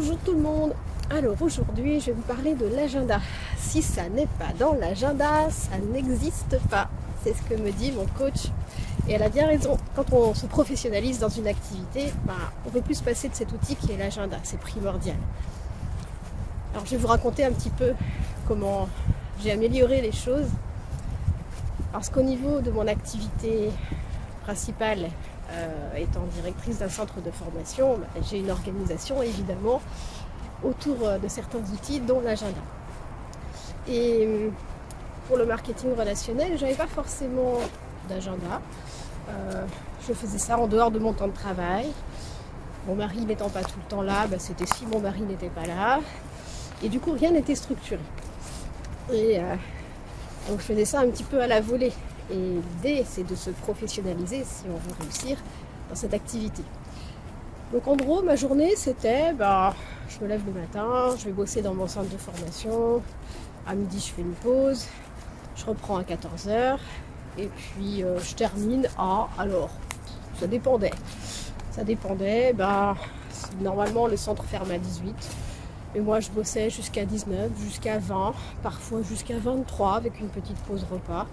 Bonjour tout le monde. Alors aujourd'hui je vais vous parler de l'agenda. Si ça n'est pas dans l'agenda, ça n'existe pas. C'est ce que me dit mon coach. Et elle a bien raison. Quand on se professionnalise dans une activité, on ne peut plus se passer de cet outil qui est l'agenda. C'est primordial. Alors je vais vous raconter un petit peu comment j'ai amélioré les choses. Parce qu'au niveau de mon activité principale, étant directrice d'un centre de formation, j'ai une organisation évidemment autour de certains outils dont l'agenda. Et pour le marketing relationnel, je n'avais pas forcément d'agenda. Je faisais ça en dehors de mon temps de travail. Mon mari n'étant pas tout le temps là, c'était si mon mari n'était pas là. Et du coup, rien n'était structuré. Et donc je faisais ça un petit peu à la volée. Et l'idée, c'est de se professionnaliser si on veut réussir dans cette activité. Donc en gros, ma journée, c'était, je me lève le matin, je vais bosser dans mon centre de formation. À midi, je fais une pause. Je reprends à 14h. Et puis, je termine alors, ça dépendait. Normalement, le centre ferme à 18. Et moi, je bossais jusqu'à 19, jusqu'à 20, parfois jusqu'à 23 avec une petite pause repas.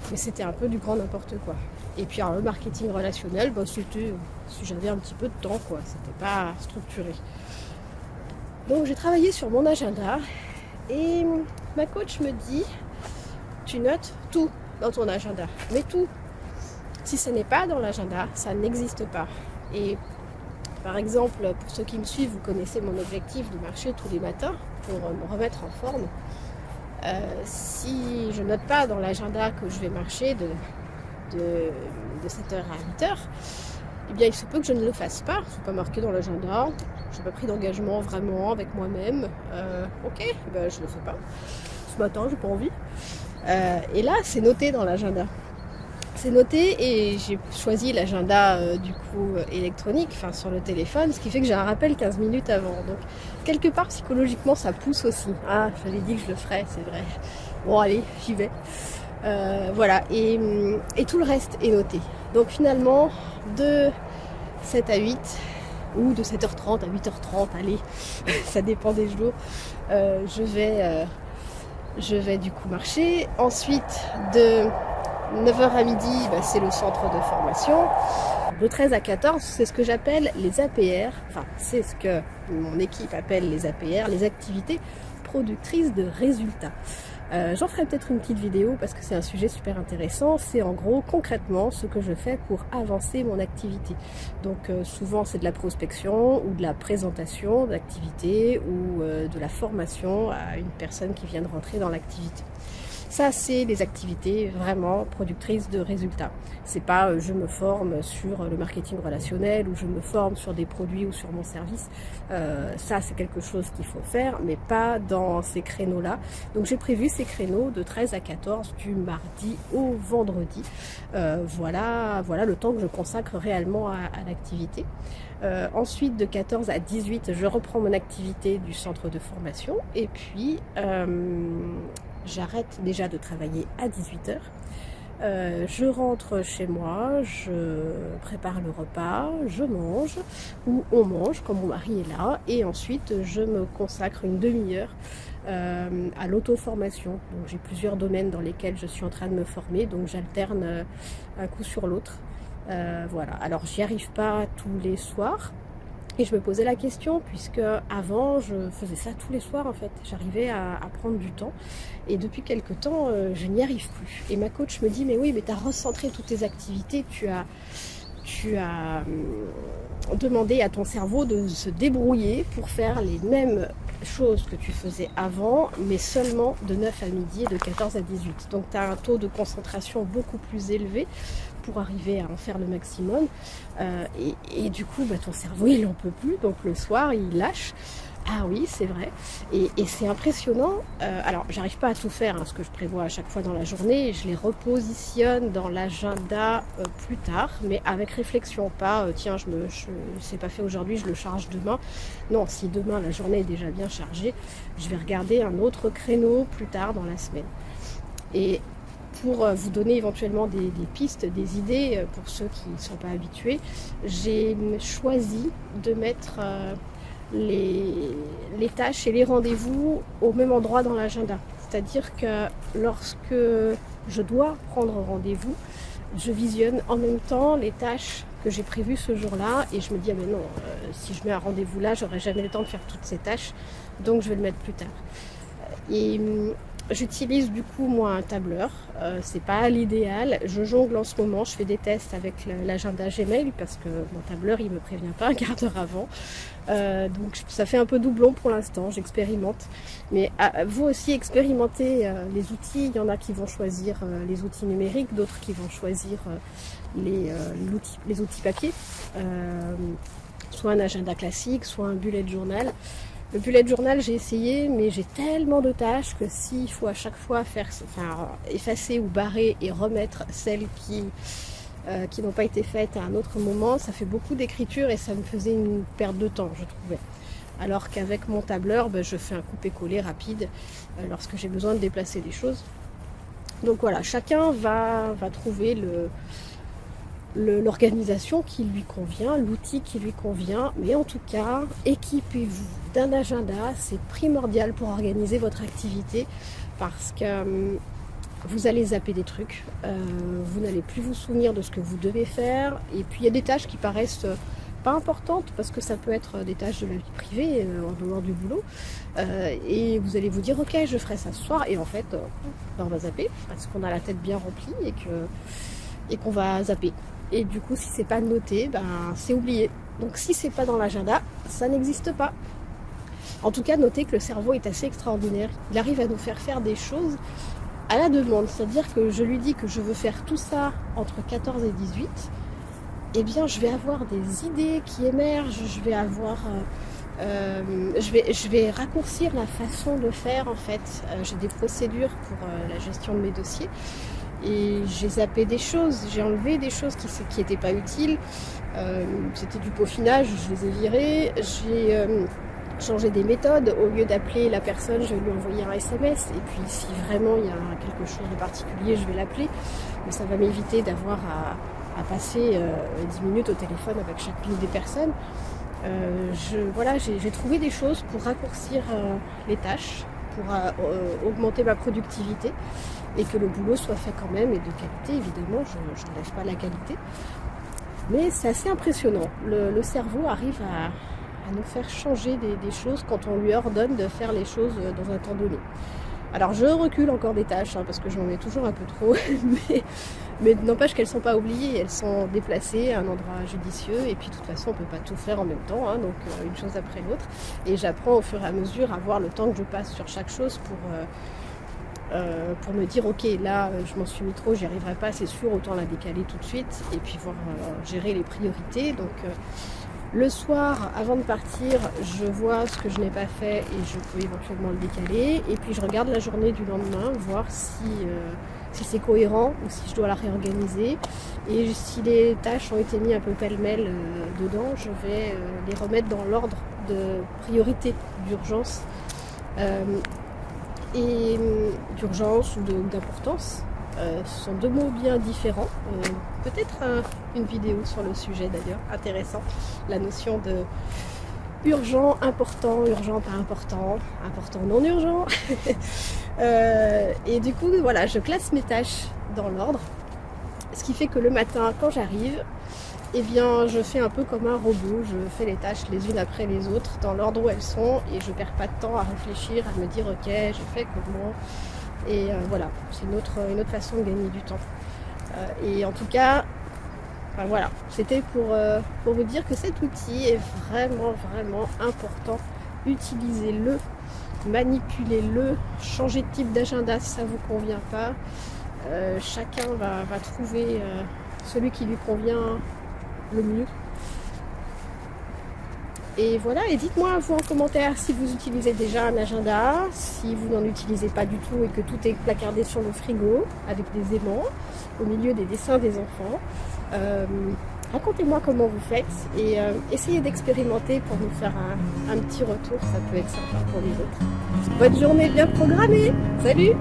Mais c'était un peu du grand n'importe quoi. Et puis alors, le marketing relationnel, c'était si j'avais un petit peu de temps, quoi. C'était pas structuré. Donc j'ai travaillé sur mon agenda et ma coach me dit, tu notes tout dans ton agenda, mais tout. Si ce n'est pas dans l'agenda, ça n'existe pas. Et par exemple, pour ceux qui me suivent, vous connaissez mon objectif de marcher tous les matins pour me remettre en forme. Si je note pas dans l'agenda que je vais marcher de 7h à 8h, eh bien il se peut que je ne le fasse pas. C'est pas marqué dans l'agenda, je n'ai pas pris d'engagement vraiment avec moi-même. Je le fais pas. Ce matin, j'ai pas envie. Et là, c'est noté dans l'agenda. C'est noté et j'ai choisi l'agenda électronique, sur le téléphone, ce qui fait que j'ai un rappel 15 minutes avant. Donc quelque part psychologiquement ça pousse aussi. Ah, j'avais dit que je le ferais, c'est vrai. Bon allez, j'y vais. Voilà, et tout le reste est noté. Donc finalement, de 7 à 8 ou de 7h30 à 8h30, allez, ça dépend des jours, je vais du coup marcher. Ensuite, de 9h à midi, c'est le centre de formation. De 13 à 14, c'est ce que j'appelle les APR. C'est ce que mon équipe appelle les APR, les activités productrices de résultats. J'en ferai peut-être une petite vidéo parce que c'est un sujet super intéressant. C'est en gros concrètement ce que je fais pour avancer mon activité. Donc souvent c'est de la prospection ou de la présentation d'activité ou de la formation à une personne qui vient de rentrer dans l'activité. Ça, c'est des activités vraiment productrices de résultats. C'est pas je me forme sur le marketing relationnel ou je me forme sur des produits ou sur mon service. Ça, c'est quelque chose qu'il faut faire, mais pas dans ces créneaux-là. Donc, j'ai prévu ces créneaux de 13 à 14 du mardi au vendredi. Voilà le temps que je consacre réellement à l'activité. Ensuite, de 14 à 18, je reprends mon activité du centre de formation. Et puis, j'arrête déjà de travailler à 18h. Je rentre chez moi, je prépare le repas, je mange, ou on mange quand mon mari est là, et ensuite je me consacre une demi-heure à l'auto-formation. Donc j'ai plusieurs domaines dans lesquels je suis en train de me former, donc j'alterne un coup sur l'autre. Voilà, alors j'y arrive pas tous les soirs. Et je me posais la question, puisque avant je faisais ça tous les soirs en fait. J'arrivais à prendre du temps. Et depuis quelques temps, je n'y arrive plus. Et ma coach me dit, mais oui, mais tu as recentré toutes tes activités, tu as demandé à ton cerveau de se débrouiller pour faire les mêmes choses que tu faisais avant, mais seulement de 9 à midi et de 14 à 18. Donc tu as un taux de concentration beaucoup plus élevé pour arriver à en faire le maximum. Et du coup, ton cerveau, il n'en peut plus. Donc le soir, il lâche. Ah oui, c'est vrai. Et c'est impressionnant. Alors, j'arrive pas à tout faire, ce que je prévois à chaque fois dans la journée. Je les repositionne dans l'agenda plus tard, mais avec réflexion. Pas, tiens, c'est pas fait aujourd'hui, je le charge demain. Non, si demain, la journée est déjà bien chargée, je vais regarder un autre créneau plus tard dans la semaine. Et pour vous donner éventuellement des pistes, des idées pour ceux qui ne sont pas habitués, j'ai choisi de mettre les les tâches et les rendez-vous au même endroit dans l'agenda. C'est-à-dire que lorsque je dois prendre rendez-vous, je visionne en même temps les tâches que j'ai prévues ce jour-là et je me dis ah mais non, si je mets un rendez-vous là, j'aurai jamais le temps de faire toutes ces tâches, donc je vais le mettre plus tard. Et j'utilise du coup moi un tableur, c'est pas l'idéal, je jongle en ce moment, je fais des tests avec l'agenda Gmail parce que mon tableur il me prévient pas un quart d'heure avant, donc ça fait un peu doublon pour l'instant, j'expérimente, mais vous aussi expérimentez les outils, il y en a qui vont choisir les outils numériques, d'autres qui vont choisir les outils papier, soit un agenda classique, soit un bullet journal. Le bullet journal, j'ai essayé, mais j'ai tellement de tâches que s'il faut à chaque fois effacer ou barrer et remettre celles qui n'ont pas été faites à un autre moment, ça fait beaucoup d'écriture et ça me faisait une perte de temps, je trouvais. Alors qu'avec mon tableur, je fais un coupé-coller rapide lorsque j'ai besoin de déplacer des choses. Donc voilà, chacun va trouver l'organisation qui lui convient, l'outil qui lui convient, mais en tout cas, équipez-vous d'un agenda, c'est primordial pour organiser votre activité parce que vous allez zapper des trucs, vous n'allez plus vous souvenir de ce que vous devez faire, et puis il y a des tâches qui paraissent pas importantes parce que ça peut être des tâches de la vie privée en dehors du boulot, et vous allez vous dire ok je ferai ça ce soir, et en fait on va zapper parce qu'on a la tête bien remplie et qu'on va zapper. Et du coup, si c'est pas noté, c'est oublié. Donc si c'est pas dans l'agenda, ça n'existe pas. En tout cas, notez que le cerveau est assez extraordinaire. Il arrive à nous faire des choses à la demande. C'est-à-dire que je lui dis que je veux faire tout ça entre 14 et 18. Eh bien, je vais avoir des idées qui émergent. Je vais avoir... je vais raccourcir la façon de faire, en fait. J'ai des procédures pour la gestion de mes dossiers. Et j'ai zappé des choses, j'ai enlevé des choses qui n'étaient pas utiles. C'était du peaufinage, je les ai virées. J'ai changé des méthodes. Au lieu d'appeler la personne, je vais lui envoyer un SMS. Et puis si vraiment il y a quelque chose de particulier, je vais l'appeler. Mais ça va m'éviter d'avoir à passer 10 minutes au téléphone avec chacune des personnes. J'ai trouvé des choses pour raccourcir les tâches, pour augmenter ma productivité. Et que le boulot soit fait quand même, et de qualité, évidemment, je n'enlève pas la qualité. Mais c'est assez impressionnant. Le cerveau arrive à nous faire changer des choses quand on lui ordonne de faire les choses dans un temps donné. Alors je recule encore des tâches, parce que j'en mets toujours un peu trop, mais n'empêche qu'elles ne sont pas oubliées, elles sont déplacées à un endroit judicieux, et puis de toute façon on ne peut pas tout faire en même temps, donc une chose après l'autre. Et j'apprends au fur et à mesure à voir le temps que je passe sur chaque chose pour me dire ok là je m'en suis mis trop, j'y arriverai pas, c'est sûr, autant la décaler tout de suite et puis voir gérer les priorités. Donc le soir avant de partir, je vois ce que je n'ai pas fait et je peux éventuellement le décaler, et puis je regarde la journée du lendemain, voir si c'est cohérent ou si je dois la réorganiser, et si les tâches ont été mises un peu pêle-mêle dedans, je vais les remettre dans l'ordre de priorité, d'urgence et d'urgence ou d'importance. Ce sont deux mots bien différents. Peut-être une vidéo sur le sujet d'ailleurs, intéressant. La notion de urgent, important, urgent, pas important, important, non urgent. Et du coup, voilà, je classe mes tâches dans l'ordre. Ce qui fait que le matin, quand j'arrive, eh bien, je fais un peu comme un robot, je fais les tâches les unes après les autres dans l'ordre où elles sont, et je perds pas de temps à réfléchir, à me dire ok, j'ai fait comment, et voilà, c'est une autre façon de gagner du temps. Et en tout cas, voilà, c'était pour vous dire que cet outil est vraiment, vraiment important. Utilisez-le, manipulez-le, changez de type d'agenda si ça ne vous convient pas. Chacun va trouver celui qui lui convient le mieux. Et voilà, et dites-moi vous en commentaire si vous utilisez déjà un agenda, si vous n'en utilisez pas du tout et que tout est placardé sur le frigo avec des aimants au milieu des dessins des enfants. Racontez-moi comment vous faites et essayez d'expérimenter pour nous faire un petit retour, ça peut être sympa pour les autres. Bonne journée bien programmée, salut!